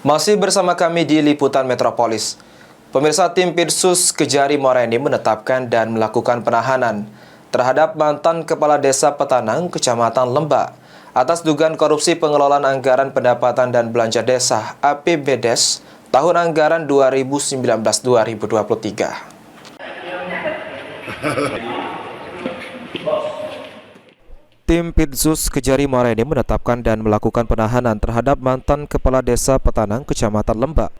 Masih bersama kami di Liputan Metropolis. Pemirsa, tim Pirsus Kejari Muara Enim menetapkan dan melakukan penahanan terhadap mantan Kepala Desa Petanang, Kecamatan Lembak, atas dugaan korupsi pengelolaan anggaran pendapatan dan belanja desa APBDes tahun anggaran 2019-2023. Tim Pirsus Kejari Muara Enim menetapkan dan melakukan penahanan terhadap mantan Kepala Desa Petanang, Kecamatan Lembak,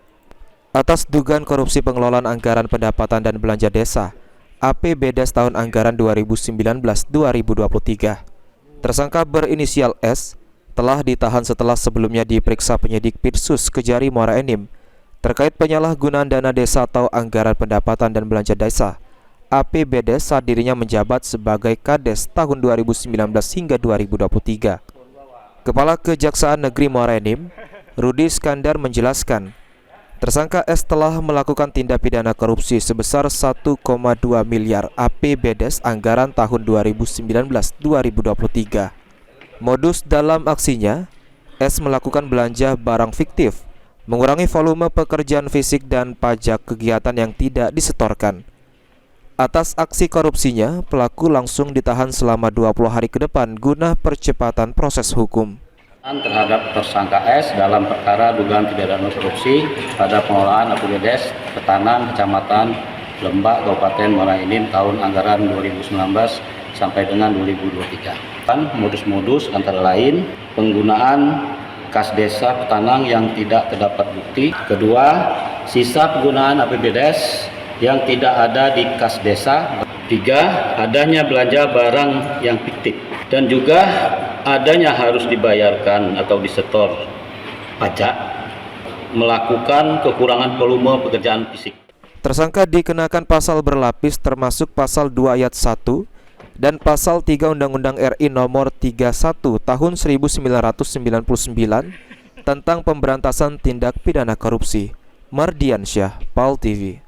atas dugaan korupsi pengelolaan anggaran pendapatan dan belanja desa APBDes tahun anggaran 2019-2023. Tersangka berinisial S telah ditahan setelah sebelumnya diperiksa penyidik Pirsus Kejari Muara Enim terkait penyalahgunaan dana desa atau anggaran pendapatan dan belanja desa APBDes saat dirinya menjabat sebagai Kades tahun 2019 hingga 2023. Kepala Kejaksaan Negeri Muara Enim, Rudi Iskandar menjelaskan, tersangka S telah melakukan tindak pidana korupsi sebesar 1,2 miliar APBDes anggaran tahun 2019-2023. Modus dalam aksinya, S melakukan belanja barang fiktif, mengurangi volume pekerjaan fisik dan pajak kegiatan yang tidak disetorkan. Atas aksi korupsinya, pelaku langsung ditahan selama 20 hari ke depan guna percepatan proses hukum. Terhadap tersangka S dalam perkara dugaan pidana korupsi pada pengelolaan APBDes Petanang, Kecamatan Lembak, Kabupaten Muara Enim tahun anggaran 2019 sampai dengan 2023. Modus-modus antara lain penggunaan kas desa Petanang yang tidak terdapat bukti. Kedua, sisa penggunaan APBDes yang tidak ada di kas desa. Tiga, adanya belanja barang yang fiktif, dan juga adanya harus dibayarkan atau disetor pajak, melakukan kekurangan volume pekerjaan fisik. Tersangka dikenakan pasal berlapis termasuk pasal 2 ayat 1 dan pasal 3 Undang-Undang RI nomor 31 tahun 1999 tentang pemberantasan tindak pidana korupsi. Mardiansyah, PAL TV.